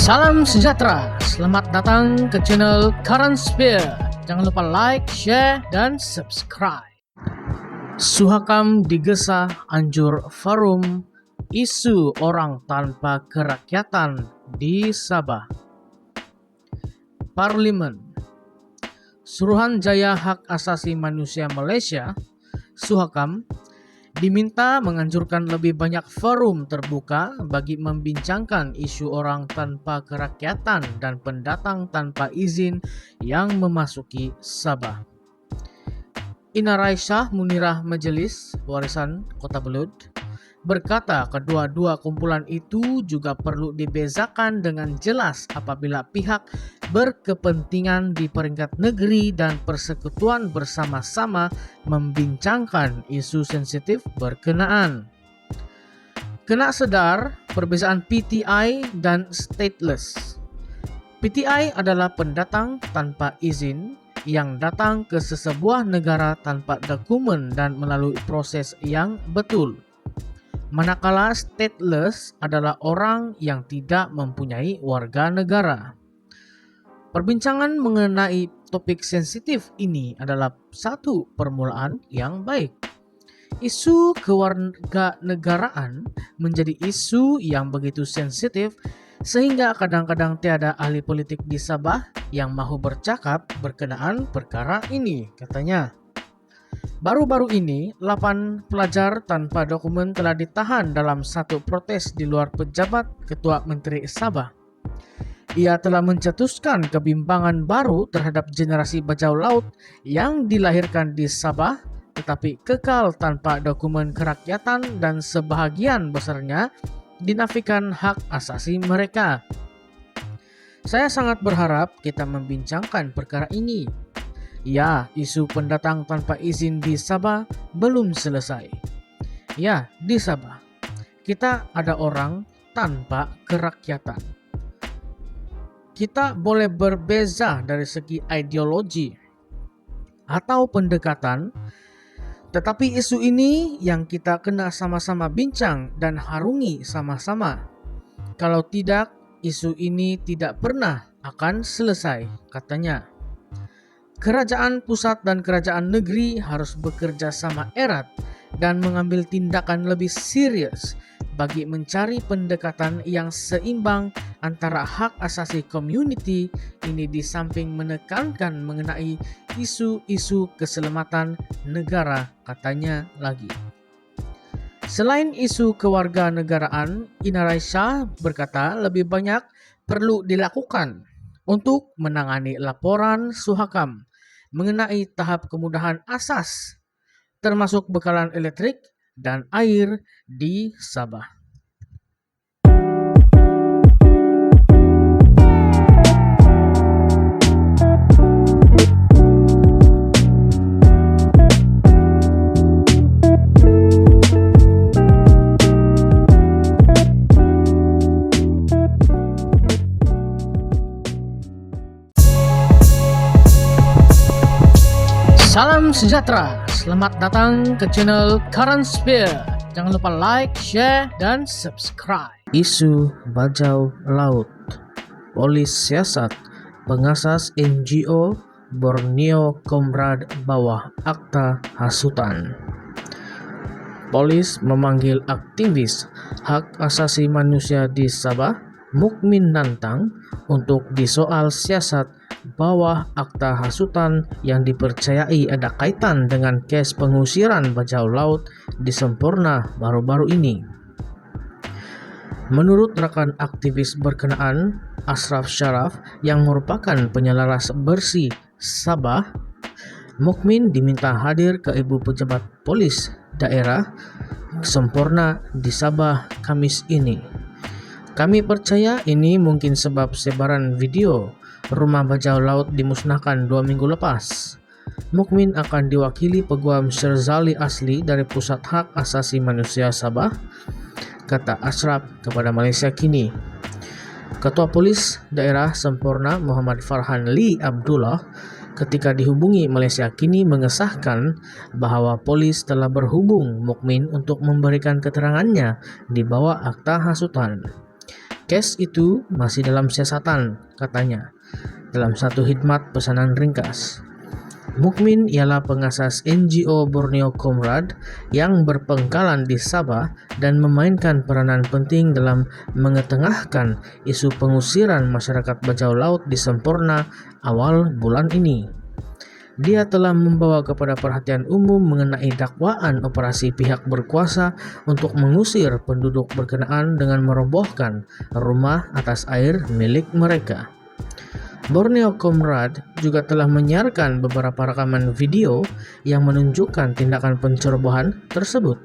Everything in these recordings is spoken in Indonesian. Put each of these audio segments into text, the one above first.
Salam sejahtera, selamat datang ke channel Current Sphere. Jangan lupa like, share, dan subscribe. Suhakam digesa anjur forum isu orang tanpa kerakyatan di Sabah. Parlimen. Suruhanjaya Hak Asasi Manusia Malaysia, Suhakam, diminta menganjurkan lebih banyak forum terbuka bagi membincangkan isu orang tanpa kerakyatan dan pendatang tanpa izin yang memasuki Sabah. Ina Raisyah Munirah Majelis Warisan Kota Belud berkata kedua-dua kumpulan itu juga perlu dibezakan dengan jelas apabila pihak berkepentingan di peringkat negeri dan persekutuan bersama-sama membincangkan isu sensitif berkenaan. Kena sedar perbezaan PTI dan stateless. PTI adalah pendatang tanpa izin yang datang ke sesebuah negara tanpa dokumen dan melalui proses yang betul. Manakala stateless adalah orang yang tidak mempunyai warga negara. Perbincangan mengenai topik sensitif ini adalah satu permulaan yang baik. Isu kewarganegaraan menjadi isu yang begitu sensitif sehingga kadang-kadang tiada ahli politik di Sabah yang mahu bercakap berkenaan perkara ini, katanya. Baru-baru ini, 8 pelajar tanpa dokumen telah ditahan dalam satu protes di luar pejabat Ketua Menteri Sabah. Ia telah mencetuskan kebimbangan baru terhadap generasi bajau laut yang dilahirkan di Sabah tetapi kekal tanpa dokumen kerakyatan dan sebahagian besarnya dinafikan hak asasi mereka. Saya sangat berharap kita membincangkan perkara ini. Ya, isu pendatang tanpa izin di Sabah belum selesai. Ya, di Sabah kita ada orang tanpa kerakyatan. Kita boleh berbeza dari segi ideologi atau pendekatan, tetapi isu ini yang kita kena sama-sama bincang dan harungi sama-sama. Kalau tidak, isu ini tidak pernah akan selesai, katanya. Kerajaan pusat dan kerajaan negeri harus bekerja sama erat dan mengambil tindakan lebih serius bagi mencari pendekatan yang seimbang antara hak asasi komuniti ini di samping menekankan mengenai isu-isu keselamatan negara, katanya lagi. Selain isu kewarganegaraan, Ina Raisyah berkata lebih banyak perlu dilakukan untuk menangani laporan Suhakam mengenai tahap kemudahan asas termasuk bekalan elektrik dan air di Sabah. Salam sejahtera, selamat datang ke channel Current Sphere. Jangan lupa like, share, dan subscribe. Isu bajau laut. Polis siasat pengasas NGO Borneo Komrad bawah akta hasutan. Polis memanggil aktivis hak asasi manusia di Sabah, Mukmin Nantang, untuk disoal siasat bawah akta hasutan yang dipercayai ada kaitan dengan kes pengusiran bajau laut di Semporna baru-baru ini. Menurut rekan aktivis berkenaan, Ashraf Sharaf yang merupakan penyelaras bersih Sabah, Mukmin diminta hadir ke Ibu Pejabat Polis Daerah Semporna di Sabah Kamis ini. Kami percaya ini mungkin sebab sebaran video rumah bajau laut dimusnahkan 2 minggu lepas. Mukmin akan diwakili Peguam Syerzali Asli dari Pusat Hak Asasi Manusia Sabah, kata Ashraf kepada Malaysia Kini. Ketua Polis Daerah Semporna Muhammad Farhan Lee Abdullah ketika dihubungi Malaysia Kini mengesahkan bahwa polis telah berhubung Mukmin untuk memberikan keterangannya di bawah akta hasutan. Case itu masih dalam siasatan, katanya, dalam satu khidmat pesanan ringkas. Mukmin ialah pengasas NGO Borneo Comrade yang berpengkalan di Sabah dan memainkan peranan penting dalam mengetengahkan isu pengusiran masyarakat bajau laut di Semporna awal bulan ini. Dia telah membawa kepada perhatian umum mengenai dakwaan operasi pihak berkuasa untuk mengusir penduduk berkenaan dengan merobohkan rumah atas air milik mereka. Borneo Comrade juga telah menyiarkan beberapa rekaman video yang menunjukkan tindakan pencerobohan tersebut.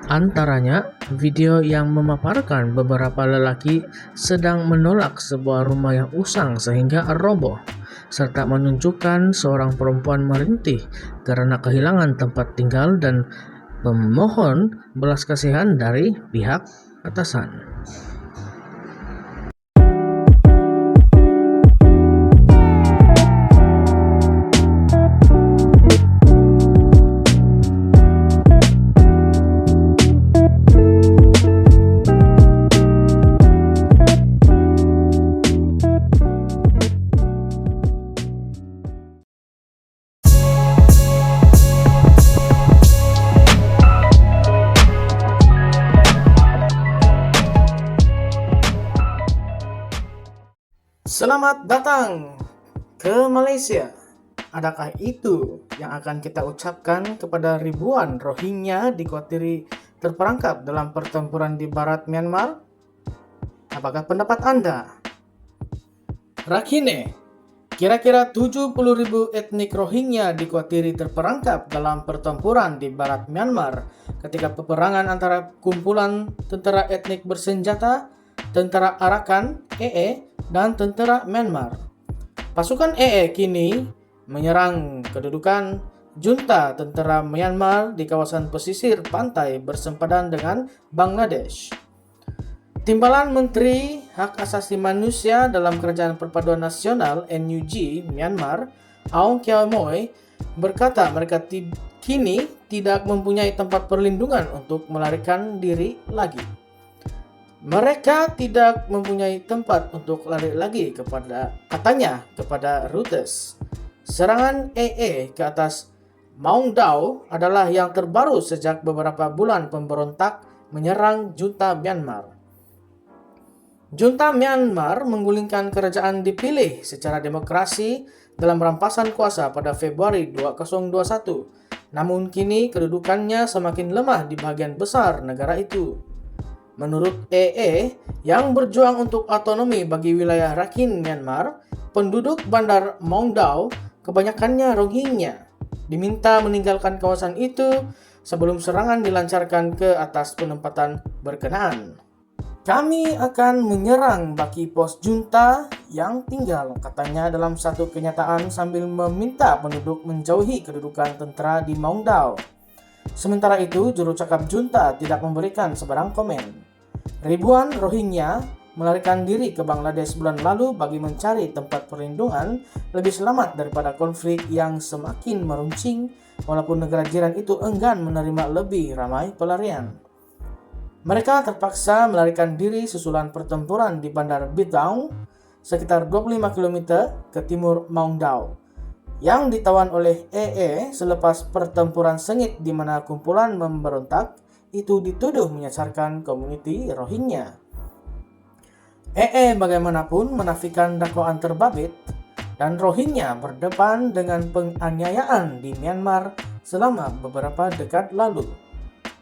Antaranya, video yang memaparkan beberapa lelaki sedang menolak sebuah rumah yang usang sehingga roboh, serta menunjukkan seorang perempuan merintih karena kehilangan tempat tinggal dan memohon belas kasihan dari pihak atasan. Selamat datang ke Malaysia. Adakah itu yang akan kita ucapkan kepada ribuan Rohingya dikhawatirkan terperangkap dalam pertempuran di barat Myanmar? Apakah pendapat Anda? Rakhine, kira-kira 70.000 etnik Rohingya dikhawatirkan terperangkap dalam pertempuran di barat Myanmar ketika peperangan antara kumpulan tentara etnik bersenjata, tentara Arakan, EE, dan tentara Myanmar. Pasukan EE kini menyerang kedudukan junta tentara Myanmar di kawasan pesisir pantai bersempadan dengan Bangladesh. Timbalan Menteri Hak Asasi Manusia dalam Kerajaan Perpaduan Nasional NUG Myanmar, Aung Kyaw Moe, berkata mereka kini tidak mempunyai tempat perlindungan untuk melarikan diri lagi. Mereka tidak mempunyai tempat untuk lari lagi katanya kepada Reuters. Serangan EE ke atas Maung Dao adalah yang terbaru sejak beberapa bulan pemberontak menyerang junta Myanmar. Junta Myanmar menggulingkan kerajaan dipilih secara demokrasi dalam rampasan kuasa pada Februari 2021. Namun kini kedudukannya semakin lemah di bagian besar negara itu. Menurut EE yang berjuang untuk otonomi bagi wilayah Rakhine Myanmar, penduduk bandar Maung Dao, kebanyakannya Rohingya, diminta meninggalkan kawasan itu sebelum serangan dilancarkan ke atas penempatan berkenaan. Kami akan menyerang baki pos junta yang tinggal, katanya dalam satu kenyataan sambil meminta penduduk menjauhi kedudukan tentara di Maung Dao. Sementara itu, juru cakap junta tidak memberikan sebarang komen. Ribuan Rohingya melarikan diri ke Bangladesh bulan lalu bagi mencari tempat perlindungan lebih selamat daripada konflik yang semakin meruncing, walaupun negara jiran itu enggan menerima lebih ramai pelarian. Mereka terpaksa melarikan diri susulan pertempuran di Bandar Bidong, sekitar 25 km ke timur Maung Dao, yang ditawan oleh EE selepas pertempuran sengit di mana kumpulan memberontak itu dituduh menyasarkan komuniti Rohingya. EE bagaimanapun menafikan dakwaan terbabit dan Rohingya berdepan dengan penganiayaan di Myanmar selama beberapa dekad lalu.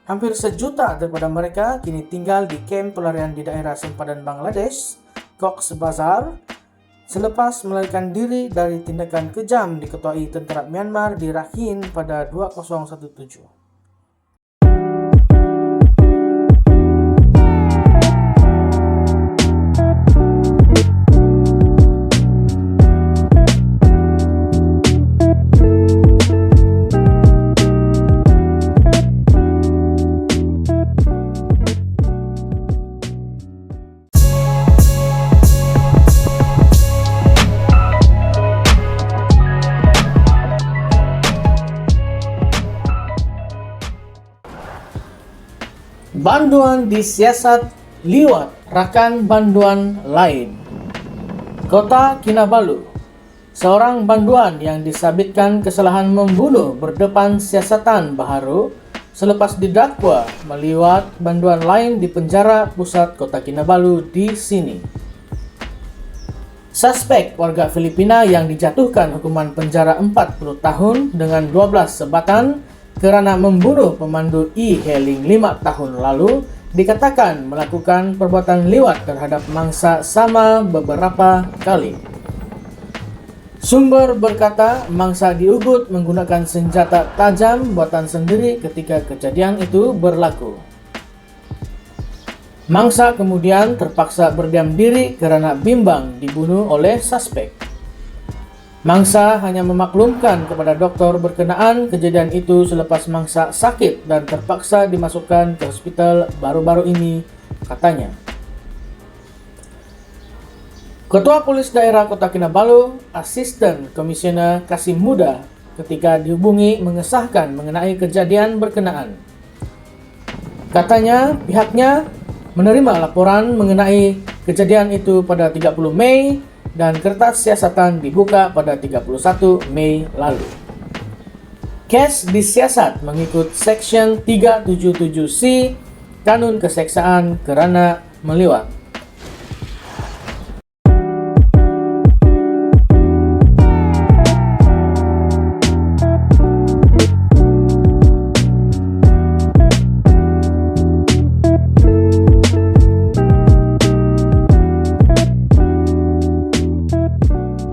Hampir sejuta daripada mereka kini tinggal di kamp pelarian di daerah sempadan Bangladesh, Cox's Bazar, selepas melarikan diri dari tindakan kejam diketuai tentara Myanmar di Rakhine pada 2017. Banduan disiasat liwat Rakan banduan lain. Kota Kinabalu. Seorang banduan yang disabitkan kesalahan membunuh berdepan siasatan baharu selepas didakwa meliwat banduan lain di penjara pusat Kota Kinabalu di sini. Suspek warga Filipina yang dijatuhkan hukuman penjara 40 tahun dengan 12 sebatan kerana membunuh pemandu e-hailing 5 tahun lalu dikatakan melakukan perbuatan liwat terhadap mangsa sama beberapa kali. Sumber berkata mangsa diugut menggunakan senjata tajam buatan sendiri ketika kejadian itu berlaku. Mangsa kemudian terpaksa berdiam diri kerana bimbang dibunuh oleh suspek. Mangsa hanya memaklumkan kepada doktor berkenaan kejadian itu selepas mangsa sakit dan terpaksa dimasukkan ke hospital baru-baru ini, katanya. Ketua Polis Daerah Kota Kinabalu, Asisten Komisioner Kasim Muda, ketika dihubungi mengesahkan mengenai kejadian berkenaan. Katanya pihaknya menerima laporan mengenai kejadian itu pada 30 Mei dan kertas siasatan dibuka pada 31 Mei lalu. Kes disiasat mengikut Seksyen 377C Kanun Keseksaan kerana meliwat.